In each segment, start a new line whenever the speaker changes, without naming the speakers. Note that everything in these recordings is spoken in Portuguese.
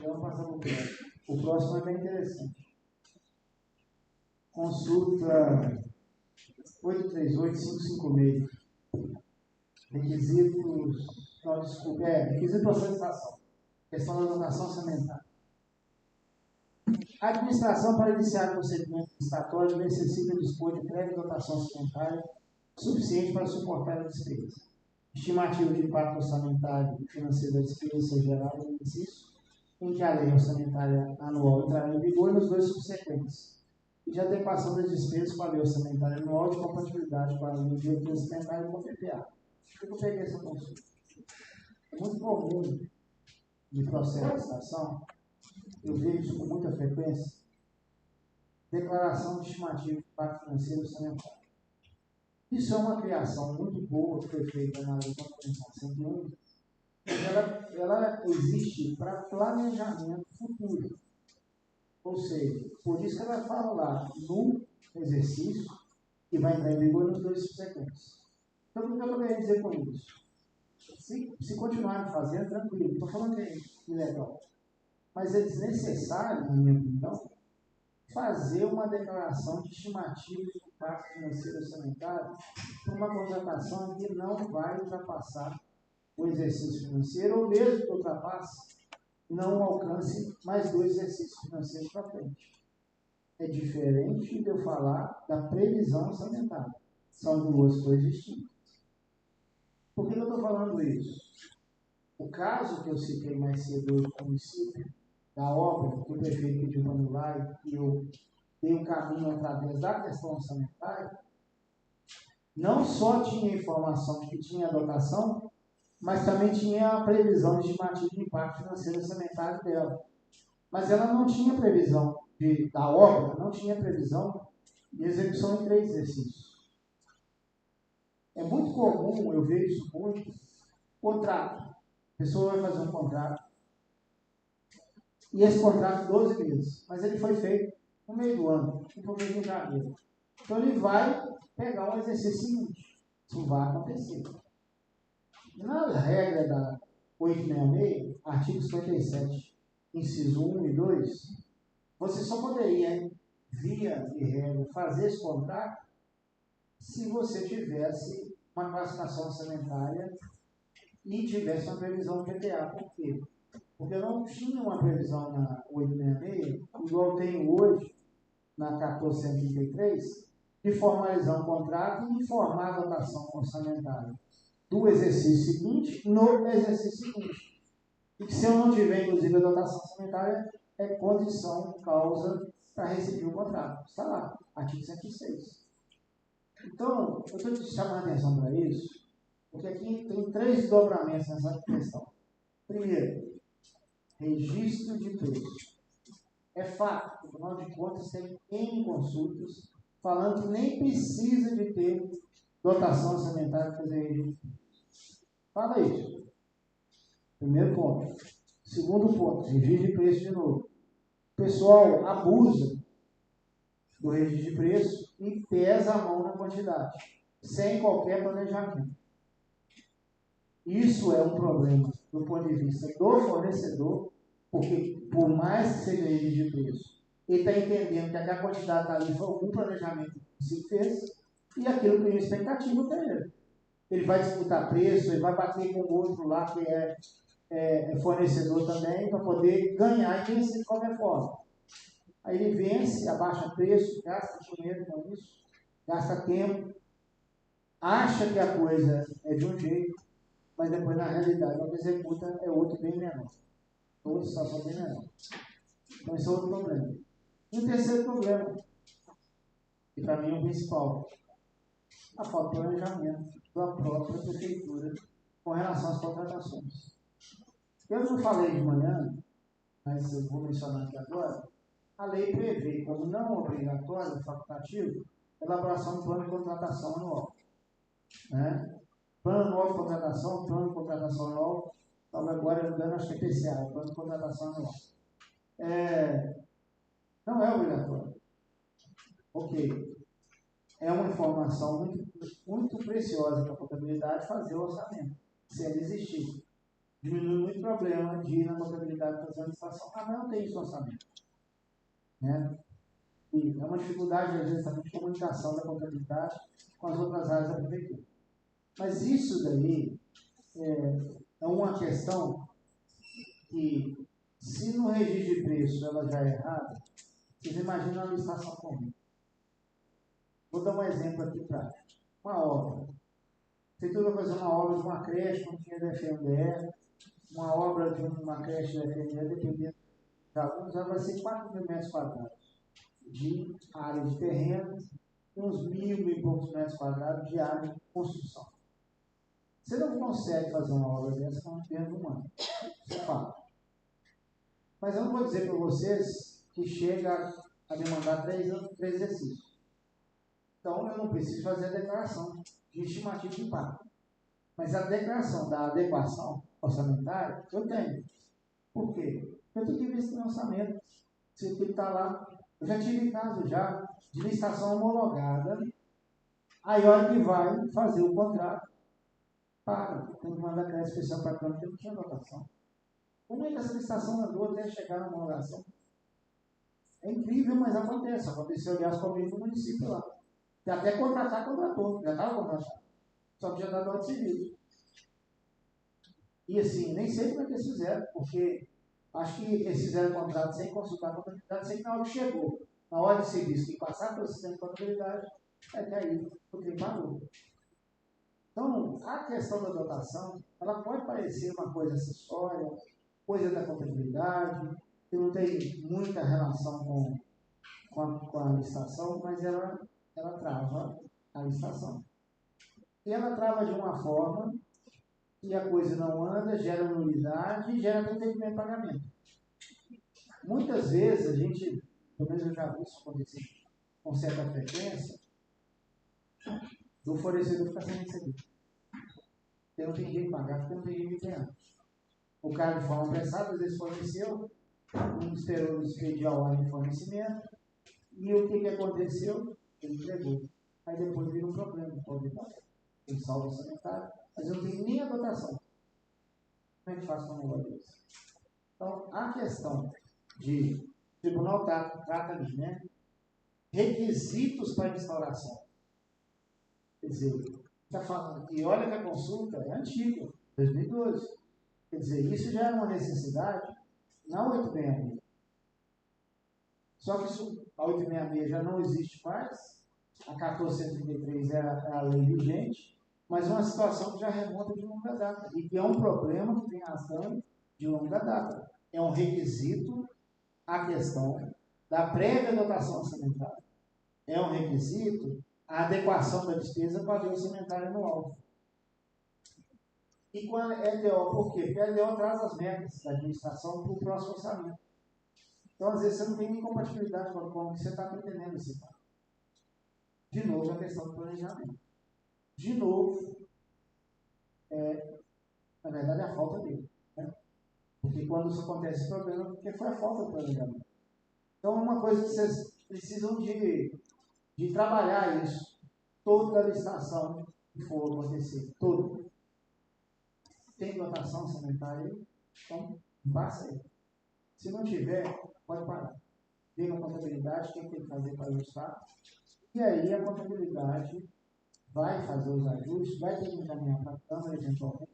Então, vamos passar para o próximo. O próximo é bem interessante. Consulta 838-556. Requisitos. Não, desculpa. Requisito para solicitação. Questão da dotação orçamentária. A administração, para iniciar o procedimento licitatório, necessita dispor de prévia dotação orçamentária suficiente para suportar a despesa. Estimativa de impacto orçamentário e financeiro da despesa seja gerada no exercício em que a lei orçamentária anual entrará em vigor nos dois subsequentes, e de adequação das despesas com a lei orçamentária anual de compatibilidade com a lei de diretriz orçamentária e com o PPA. Por que eu peguei essa consulta? É muito comum de processo de licitação, eu vejo isso com muita frequência, declaração de estimativa de impacto financeiro orçamentário. Isso é uma criação muito boa que foi feita na Lei Complementar 101, mas ela existe para planejamento futuro. Ou seja, por isso que ela fala lá no exercício que vai entrar em vigor nos dois subsequentes. Então, o que eu quero dizer com isso? Se continuarem fazendo, tranquilo, não estou falando que é ilegal. Mas é desnecessário, na minha opinião, fazer uma declaração de estimativa de impacto financeiro orçamentário para uma contratação que não vai ultrapassar o exercício financeiro, ou mesmo que ultrapasse, não alcance mais dois exercícios financeiros para frente. É diferente de eu falar da previsão orçamentária. São duas coisas distintas. Por que eu estou falando isso? O caso que eu citei mais cedo do município, da obra que o prefeito pediu para anular e eu dei um caminho através da questão orçamentária, não só tinha informação de que tinha dotação, mas também tinha a previsão de estimativa de impacto financeiro orçamentário dela. Mas ela não tinha previsão da obra, não tinha previsão de execução em 3 exercícios. É muito comum, eu vejo isso muito, contrato. A pessoa vai fazer um contrato, e esse contrato 12 meses, mas ele foi feito no meio do ano, no meio de janeiro. Então ele vai pegar um exercício seguinte. Isso vai acontecer. Na regra da 866, artigo 57, inciso 1 e 2, você só poderia, via de regra, fazer esse contrato se você tivesse uma classificação orçamentária e tivesse uma previsão de PPA. Por quê? Porque eu não tinha uma previsão na 866, igual tenho hoje, na 1433, de formalizar um contrato e informar a dotação orçamentária do exercício seguinte no exercício seguinte. E que se eu não tiver, inclusive, a dotação orçamentária, é condição, causa para receber o contrato. Está lá, artigo 106. Então, eu estou te chamando a atenção para isso, porque aqui tem 3 desdobramentos nessa questão. Primeiro, registro de preço. É fato, afinal de contas, tem N consultas falando que nem precisa de ter dotação orçamentária para fazer registro de preço. Fala isso. Primeiro ponto. Segundo ponto, registro de preço de novo. O pessoal abusa do registro de preço e pesa a mão na quantidade, sem qualquer planejamento. Isso é um problema do ponto de vista do fornecedor, porque por mais que seja registro de preço, ele está entendendo que aquela quantidade está ali foi algum planejamento que se fez e aquilo cria expectativa para ele. Ele vai disputar preço, ele vai bater com o outro lá que é fornecedor também, para poder ganhar e vencer de qualquer forma. Aí ele vence, abaixa preço, gasta dinheiro com isso, gasta tempo, acha que a coisa é de um jeito, mas depois na realidade o que executa é outro bem menor. Outra situação bem menor. Então esse é outro problema. E o terceiro problema, que para mim é o principal, a falta de planejamento da própria prefeitura com relação às contratações. Eu não falei de manhã, mas eu vou mencionar aqui agora. A lei prevê como não obrigatório, facultativo, a elaboração do plano de contratação anual. Né? Plano anual de contratação, plano de contratação anual, estava agora dando acho que é PCA, plano de contratação anual. Não é obrigatório. Ok. É uma informação muito, muito preciosa para a contabilidade fazer o orçamento, se ele existir. diminui muito o problema de ir na contabilidade fazer uma licitação. Ah, mas não tem isso no orçamento. Né? E é uma dificuldade, às vezes, também de comunicação da contabilidade com as outras áreas da prefeitura. Mas isso daí é uma questão que, se no registro de preço ela já é errada, vocês imaginam a licitação comum. Vou dar um exemplo aqui prático. Uma obra. A prefeitura vai fazer uma obra de uma creche, não tinha DFMDE, uma obra de uma creche da FMDE, dependendo de alguns, ela vai ser 4 mil metros quadrados de área de terreno, uns 1.000 e poucos metros quadrados de área de construção. Você não consegue fazer uma obra dessa com dentro de um ano. Você fala. Mas eu não vou dizer para vocês que chega a demandar 3 exercícios. Então, eu não preciso fazer a declaração de estimativa de impacto. Mas a declaração da adequação orçamentária, eu tenho. Por quê? Eu tenho que ver se tem orçamento, se ele está lá. Eu já tive caso já de licitação homologada, aí a hora que vai fazer o contrato, tem que mandar crédito especial para a Câmara, porque não tinha dotação. Como é que essa licitação andou até chegar na homologação? É incrível, mas acontece. Aconteceu, aliás, comigo no município lá. E até contratou, já estava contratado. Só que já está dando serviço. E assim, nem sei como é que eles fizeram, porque acho que eles fizeram contrato sem consultar a contabilidade, sem que na hora que chegou, na hora de serviço, que passar pelo sistema de contabilidade, aí caiu, porque pagou. Então, a questão da dotação, ela pode parecer uma coisa acessória, coisa da contabilidade, que não tem muita relação com a licitação, mas ela trava a licitação. E ela trava de uma forma que a coisa não anda, gera nulidade e gera pretendimento de pagamento. Muitas vezes a gente, pelo menos eu já vi isso acontecer com certa frequência, do fornecedor ficar sem receber. Eu não tem jeito de pagar, porque não tem jeito de ganhar. O cara de forma apressada, às vezes forneceu, não esperou expedir a ordem de fornecimento, e o que aconteceu? Ele entregou. Aí depois vira um problema, pode dar. Tem saldo orçamentário, mas eu não tenho nem a dotação. Como é que faz com um negócio desse? Então, a questão de o tribunal trata ali, né? Requisitos para instauração. Quer dizer, está falando, e olha que a consulta é antiga, 2012. Quer dizer, isso já era uma necessidade na 866. Só que isso, a 866 já não existe mais, a 1433 é a lei vigente, mas é uma situação que já remonta de longa data, e que é um problema que vem arrastando de longa data. É um requisito a questão da prévia dotação orçamentária. É um requisito a adequação da despesa com a lei orçamentária anual. E com a LDO, por quê? Porque a LDO traz as metas da administração para o próximo orçamento. Então, às vezes, você não tem nem compatibilidade com o que você está pretendendo citar. De novo, a questão do planejamento. De novo, na verdade, a falta dele. Né? Porque quando isso acontece, esse problema é porque foi a falta do planejamento. Então, uma coisa que vocês precisam de trabalhar isso. Toda a licitação que for acontecer, toda. Tem dotação orçamentária aí? Então, passa aí. Se não tiver, pode parar. Vem na contabilidade, o que tem que fazer para ajustar. E aí a contabilidade vai fazer os ajustes, vai ter que encaminhar para a Câmara, eventualmente.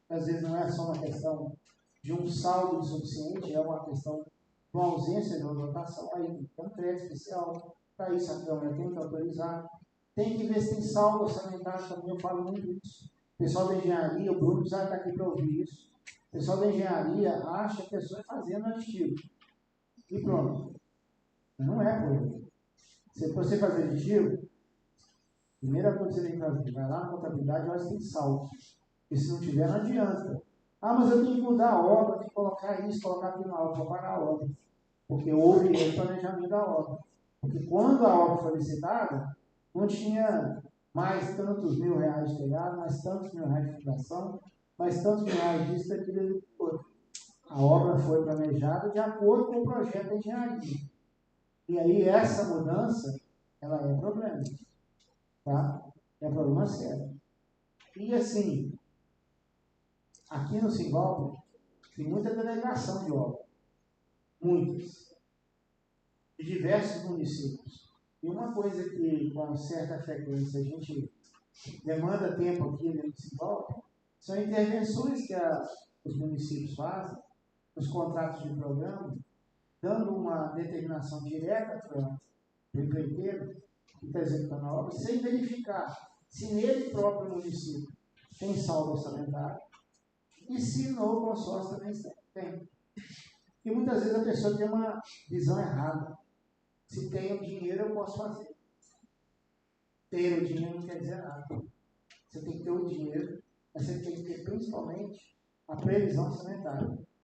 Às vezes não é só uma questão de um saldo insuficiente, é uma questão de uma ausência de uma dotação. Aí tem um crédito especial. Para isso a Câmara tem que autorizar. Tem que ver se tem saldo orçamentário também, eu falo muito disso. O pessoal da engenharia, o Bruno já está aqui para ouvir isso. O pessoal da engenharia acha que a pessoa é fazendo aditivo. E pronto. Não é problema. Se você fazer aditivo, a primeira coisa que você tem que fazer, vai lá na contabilidade e olha se tem saldo. E se não tiver, não adianta. Ah, mas eu tenho que mudar a obra, tenho que colocar isso, colocar aquilo na obra, para pagar a obra. Porque houve o planejamento da obra. Porque quando a obra foi licitada, não tinha mais tantos R$ 1.000 de telhado, mais tantos R$ 1.000 de fundação, mais tantos R$ 1.000 disso, daquilo e outro. A obra foi planejada de acordo com o projeto da engenharia. E aí essa mudança, ela é problema. Tá? É problema sério. E assim, Aqui no Simbal tem muita delegação de obra, muitas, de diversos municípios. E uma coisa que, com certa frequência, a gente demanda tempo aqui no Simbal são intervenções que os municípios fazem, os contratos de programa, dando uma determinação direta para o empreiteiro que está executando a obra, sem verificar se nele próprio município tem saldo orçamentário e se no consórcio também tem. E muitas vezes a pessoa tem uma visão errada. Se tenho dinheiro, eu posso fazer. Ter o dinheiro não quer dizer nada. Você tem que ter o dinheiro, mas você tem que ter principalmente a previsão orçamentária.